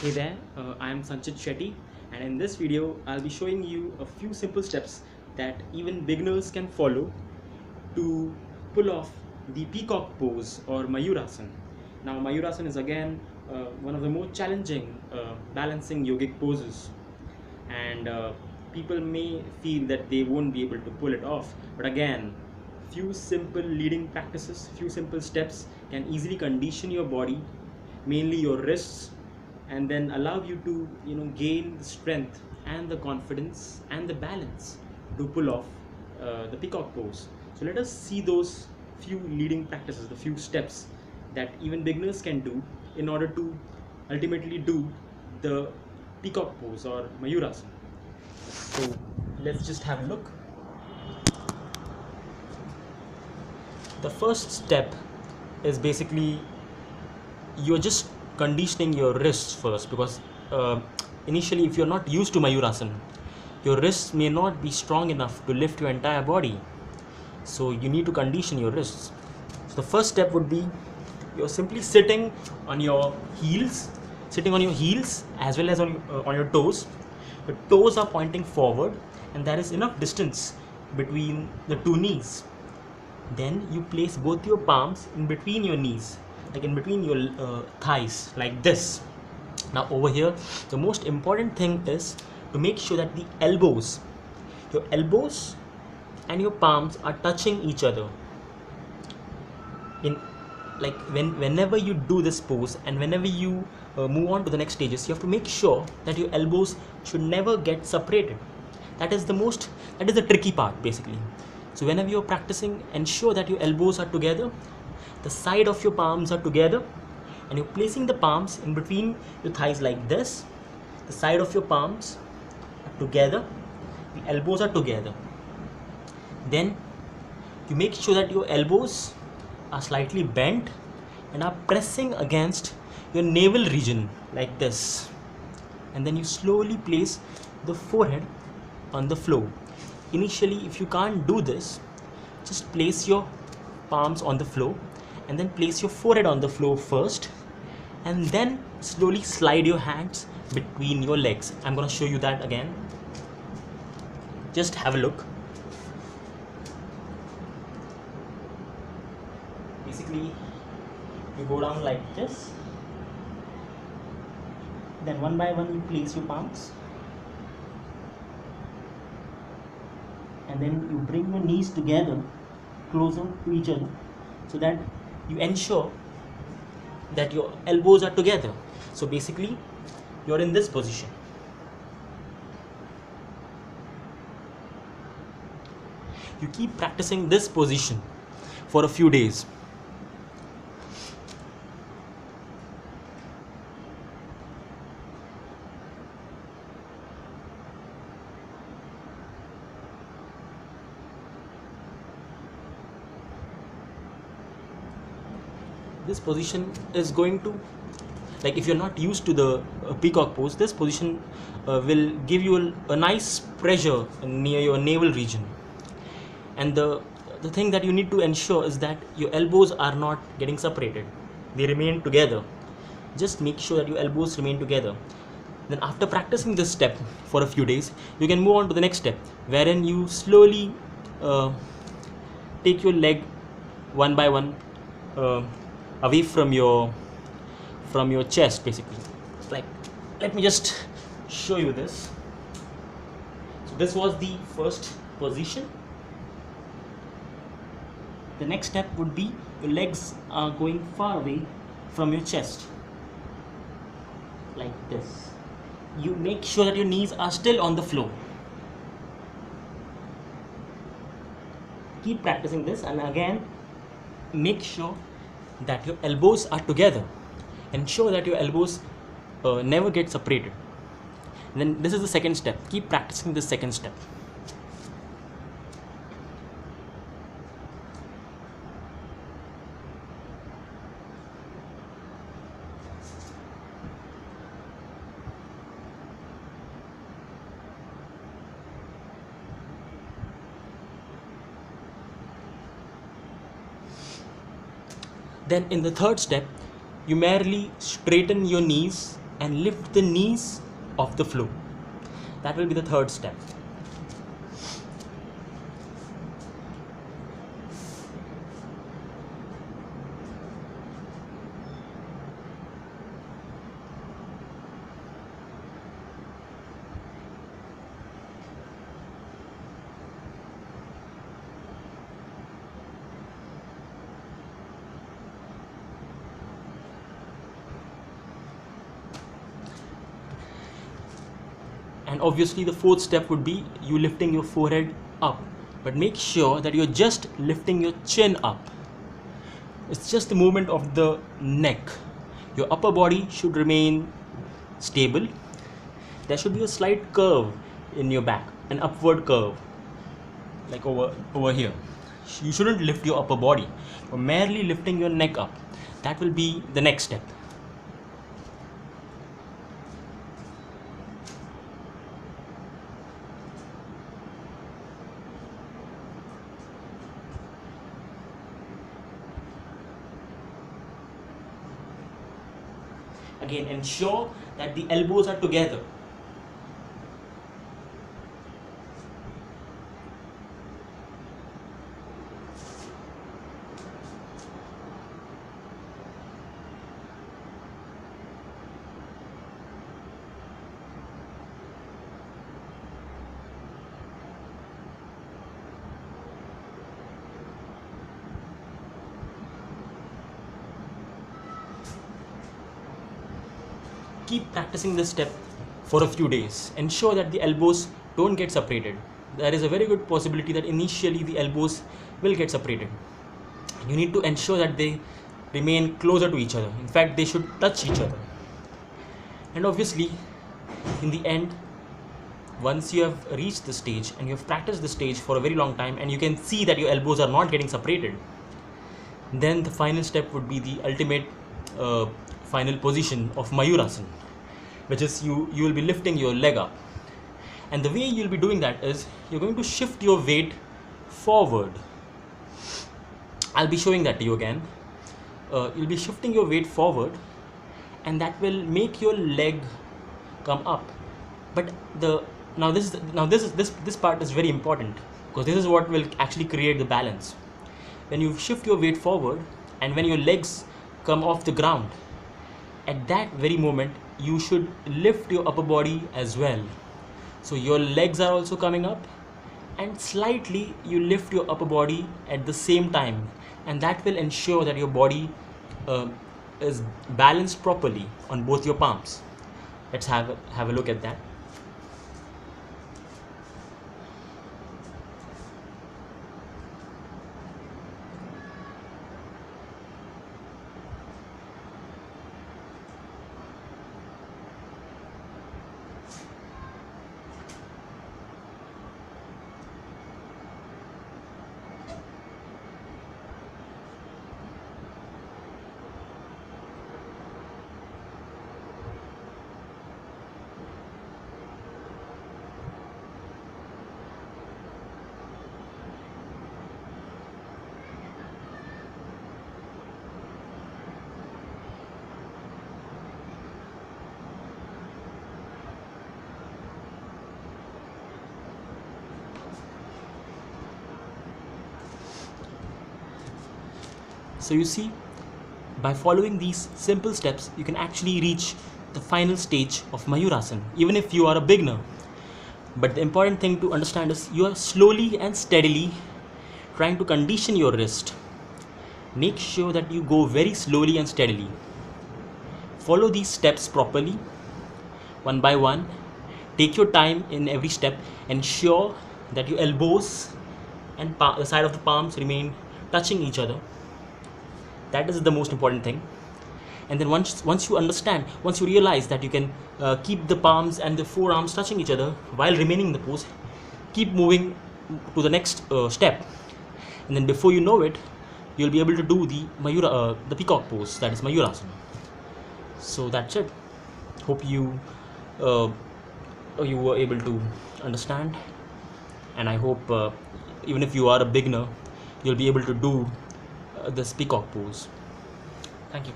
Hey there, I am Sanchit Shetty, and in this video I'll be showing you a few simple steps that even beginners can follow to pull off the peacock pose or mayurasana. Now mayurasana is again one of the more challenging balancing yogic poses, and people may feel that they won't be able to pull it off, but again, few simple leading practices, few simple steps can easily condition your body, mainly your wrists, and then allow you to gain the strength and the confidence and the balance to pull off the peacock pose. So let us see those few leading practices, the few steps that even beginners can do in order to ultimately do the peacock pose or mayurasana. So let's just have a look. The first step is basically you're just conditioning your wrists first, because initially if you're not used to mayurasana, your wrists may not be strong enough to lift your entire body, so you need to condition your wrists. So the first step would be you're simply sitting on your heels as well as on your toes. The toes are pointing forward and there is enough distance between the two knees. Then you place both your palms in between your knees, like in between your thighs, like this. Now over here, the most important thing is to make sure that your elbows and your palms are touching each other. Whenever you do this pose and whenever you move on to the next stages, you have to make sure that your elbows should never get separated. That is the tricky part basically. So whenever you're practicing, ensure that your elbows are together, the side of your palms are together, and you're placing the palms in between your thighs like this. The side of your palms are together, the elbows are together. Then you make sure that your elbows are slightly bent and are pressing against your navel region like this. And then you slowly place the forehead on the floor. Initially, if you can't do this, just place your palms on the floor and then place your forehead on the floor first, and then slowly slide your hands between your legs. I'm going to show you that again. Just have a look. Basically, you go down like this, then one by one you place your palms, and then you bring your knees together closer to each other so that you ensure that your elbows are together. So basically you're in this position. You keep practicing this position for a few days. This position is going to, like, if you're not used to the peacock pose, this position will give you a nice pressure near your navel region. And the thing that you need to ensure is that your elbows are not getting separated, they remain together. Just make sure that your elbows remain together. Then after practicing this step for a few days, you can move on to the next step, wherein you slowly take your leg one by one away from your chest basically. Like, let me just show you this. So this was the first position. The next step would be your legs are going far away from your chest, like this. You make sure that your knees are still on the floor. Keep practicing this, and again make sure that your elbows are together. Ensure that your elbows never get separated. And then this is the second step. Keep practicing this second step. Then in the third step, you merely straighten your knees and lift the knees off the floor. That will be the third step. And obviously the fourth step would be you lifting your forehead up, but make sure that you're just lifting your chin up. It's just the movement of the neck. Your upper body should remain stable. There should be a slight curve in your back, an upward curve, like over here. You shouldn't lift your upper body, but merely lifting your neck up. That will be the next step. Again, ensure that the elbows are together. Keep practicing this step for a few days. Ensure that the elbows don't get separated. There is a very good possibility that initially the elbows will get separated. You need to ensure that they remain closer to each other. In fact, they should touch each other. And obviously, in the end, once you have reached the stage and you have practiced the stage for a very long time and you can see that your elbows are not getting separated, then the final step would be the ultimate final position of mayurasana, which is you will be lifting your leg up. And the way you'll be doing that is you're going to shift your weight forward. I'll be showing that to you again. You'll be shifting your weight forward, and that will make your leg come up. But this part is very important, because this is what will actually create the balance. When you shift your weight forward and when your legs come off the ground, at that very moment you should lift your upper body as well. So your legs are also coming up, and slightly you lift your upper body at the same time, and that will ensure that your body is balanced properly on both your palms. Let's have a look at that. So you see, by following these simple steps, you can actually reach the final stage of mayurasana, even if you are a beginner. But the important thing to understand is you are slowly and steadily trying to condition your wrist. Make sure that you go very slowly and steadily. Follow these steps properly, one by one. Take your time in every step. Ensure that your elbows and the side of the palms remain touching each other. That is the most important thing. And then once you understand, once you realize that you can keep the palms and the forearms touching each other while remaining in the pose, keep moving to the next step. And then before you know it, you'll be able to do the peacock pose, that is mayurasana. So that's it. Hope you were able to understand, and I hope even if you are a beginner, you'll be able to do this peacock pose. Thank you.